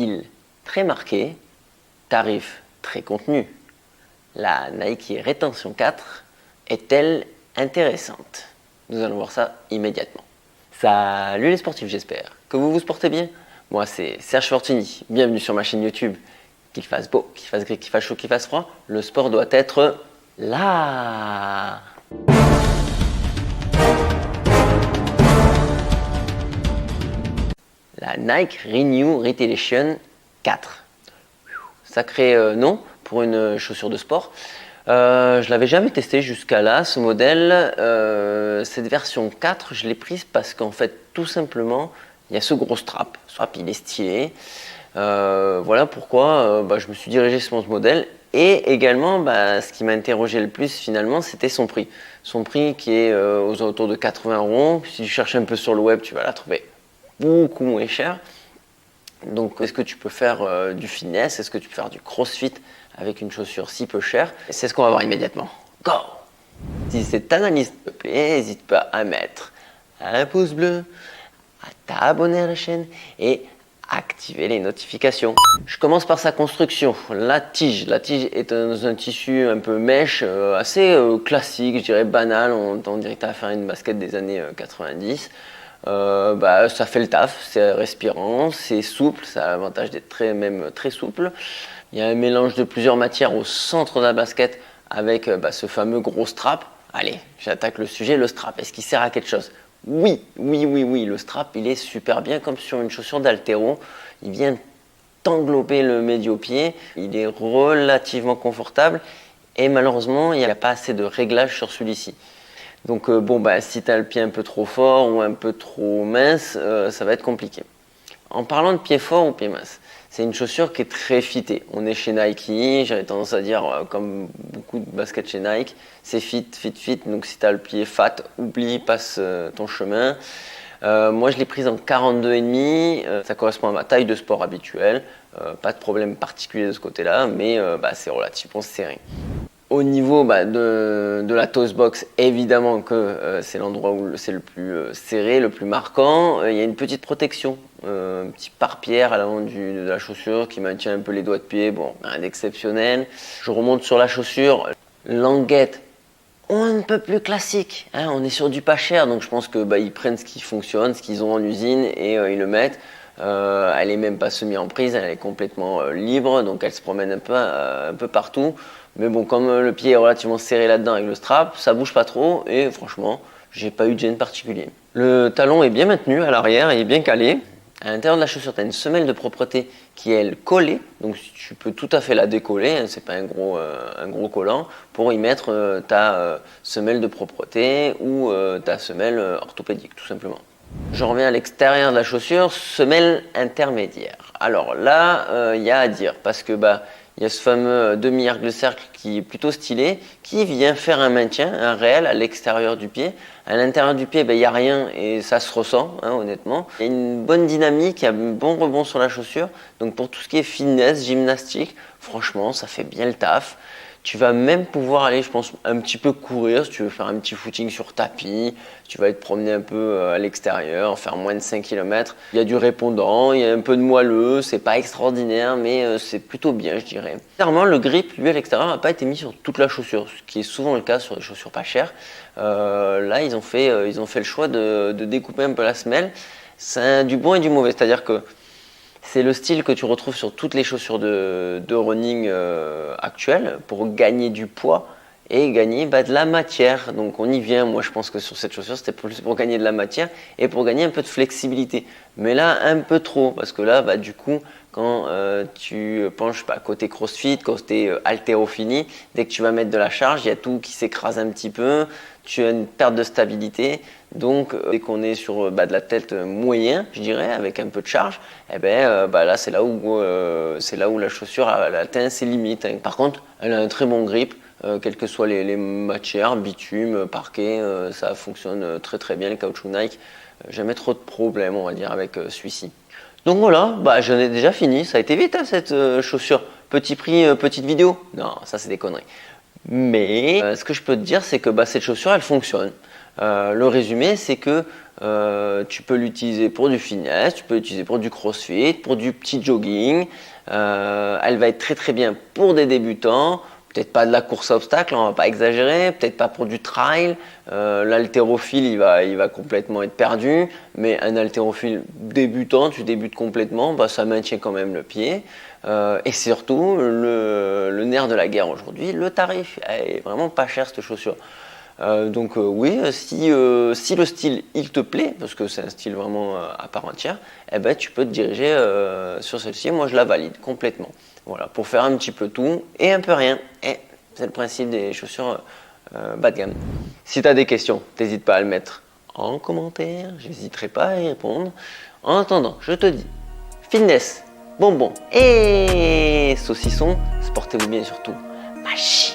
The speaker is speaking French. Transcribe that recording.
style très marqué, tarif très contenu. La Nike Retention 4 est-elle intéressante? Nous allons voir ça immédiatement. Salut les sportifs, j'espère que vous vous portez bien. Moi c'est Serge Fortuny, bienvenue sur ma chaîne YouTube. Qu'il fasse beau, qu'il fasse gris, qu'il fasse chaud, qu'il fasse froid, le sport doit être là. La Nike Renew Retaliation 4. Sacré nom pour une chaussure de sport. Je l'avais jamais testé jusqu'à là, ce modèle. Cette version 4, je l'ai prise parce qu'en fait, tout simplement, il y a ce gros strap. Le strap, il est stylé. Voilà pourquoi je me suis dirigé sur ce modèle. Et également, ce qui m'a interrogé le plus finalement, c'était son prix. Son prix qui est aux alentours de 80 €. Si tu cherches un peu sur le web, tu vas la trouver beaucoup moins chère. Donc, est-ce que tu peux faire du fitness? Est-ce que tu peux faire du crossfit avec une chaussure si peu chère? C'est ce qu'on va voir immédiatement. Go! Si cette analyse te plaît, n'hésite pas à mettre un pouce bleu, à t'abonner à la chaîne et activer les notifications. Je commence par sa construction. La tige est dans un tissu un peu mèche, assez classique, je dirais banal. On dirait que tu vas faire une basket des années 90. Ça fait le taf, c'est respirant, c'est souple, ça a l'avantage d'être même très souple. Il y a un mélange de plusieurs matières au centre de la basket avec ce fameux gros strap. Allez, j'attaque le sujet, le strap, est-ce qu'il sert à quelque chose? Oui, le strap il est super bien comme sur une chaussure d'haltéro. Il vient t'englober le médio-pied, il est relativement confortable et malheureusement il n'y a pas assez de réglage sur celui-ci. Donc si tu as le pied un peu trop fort ou un peu trop mince, ça va être compliqué. En parlant de pied fort ou pied mince, c'est une chaussure qui est très fitée. On est chez Nike, j'avais tendance à dire, comme beaucoup de baskets chez Nike, c'est fit. Donc si tu as le pied fat, oublie, passe ton chemin. Moi je l'ai prise en 42,5, ça correspond à ma taille de sport habituelle. Pas de problème particulier de ce côté-là, mais c'est relativement serré. Au niveau de la toes box, évidemment que c'est l'endroit où c'est le plus serré, le plus marquant. Il y a une petite protection, un petit pare-pierre à l'avant de la chaussure qui maintient un peu les doigts de pied. Bon, rien d'exceptionnel. Je remonte sur la chaussure. Languette, un peu plus classique. Hein, on est sur du pas cher, donc je pense que ils prennent ce qui fonctionne, ce qu'ils ont en usine et ils le mettent. Elle est même pas semi-emprise, elle est complètement libre, donc elle se promène un peu partout. Mais bon, comme le pied est relativement serré là-dedans avec le strap, ça bouge pas trop et franchement, j'ai pas eu de gêne particulier. Le talon est bien maintenu à l'arrière, il est bien calé. À l'intérieur de la chaussure, tu as une semelle de propreté qui est elle collée, donc tu peux tout à fait la décoller, hein, c'est pas un gros collant, pour y mettre ta semelle de propreté ou ta semelle orthopédique tout simplement. Je reviens à l'extérieur de la chaussure, semelle intermédiaire. Alors là, il y a à dire parce que il y a ce fameux demi-arc de cercle qui est plutôt stylé, qui vient faire un maintien, un réel à l'extérieur du pied. À l'intérieur du pied, il n'y a rien et ça se ressent, hein, honnêtement. Il y a une bonne dynamique, il y a un bon rebond sur la chaussure. Donc pour tout ce qui est fitness, gymnastique, franchement, ça fait bien le taf. Tu vas même pouvoir aller, je pense, un petit peu courir si tu veux faire un petit footing sur tapis. Tu vas te promener un peu à l'extérieur, faire moins de 5 km. Il y a du répondant, il y a un peu de moelleux, c'est pas extraordinaire, mais c'est plutôt bien, je dirais. Clairement, le grip, lui, à l'extérieur, n'a pas été mis sur toute la chaussure, ce qui est souvent le cas sur les chaussures pas chères. Là, ils ont fait le choix de découper un peu la semelle. C'est du bon et du mauvais, c'est-à-dire que c'est le style que tu retrouves sur toutes les chaussures de running actuelles pour gagner du poids et gagner de la matière. Donc on y vient, moi je pense que sur cette chaussure c'était plus pour gagner de la matière et pour gagner un peu de flexibilité. Mais là un peu trop parce que là du coup quand tu penches côté crossfit, côté haltérophilie, dès que tu vas mettre de la charge, il y a tout qui s'écrase un petit peu, tu as une perte de stabilité. Donc dès qu'on est sur de la tête moyen, je dirais, avec un peu de charge, là c'est là où la chaussure elle atteint ses limites. Hein. Par contre, elle a un très bon grip, quelles que soient les matières, bitume, parquet, ça fonctionne très très bien, les caoutchoucs Nike. Jamais trop de problèmes, on va dire, avec celui-ci. Donc voilà, j'en ai déjà fini, ça a été vite hein, cette chaussure. Petit prix, petite vidéo. Non, ça c'est des conneries. Mais ce que je peux te dire, c'est que cette chaussure, elle fonctionne. Le résumé, c'est que Tu peux l'utiliser pour du fitness, tu peux l'utiliser pour du crossfit, pour du petit jogging. Elle va être très très bien pour des débutants. Peut-être pas de la course à obstacles, on va pas exagérer, peut-être pas pour du trail. L'haltérophile, il va complètement être perdu, mais un haltérophile débutant, tu débutes complètement, bah, ça maintient quand même le pied. Et surtout, le nerf de la guerre aujourd'hui, le tarif. Elle est vraiment pas chère cette chaussure. Donc oui, si le style il te plaît, parce que c'est un style vraiment à part entière, eh ben, tu peux te diriger sur celle-ci. Moi je la valide complètement. Voilà, pour faire un petit peu tout et un peu rien. Et c'est le principe des chaussures bas de gamme. Si tu as des questions, n'hésite pas à le mettre en commentaire, j'hésiterai pas à y répondre. En attendant, je te dis fitness, bonbons et saucisson, portez-vous bien surtout. Machine.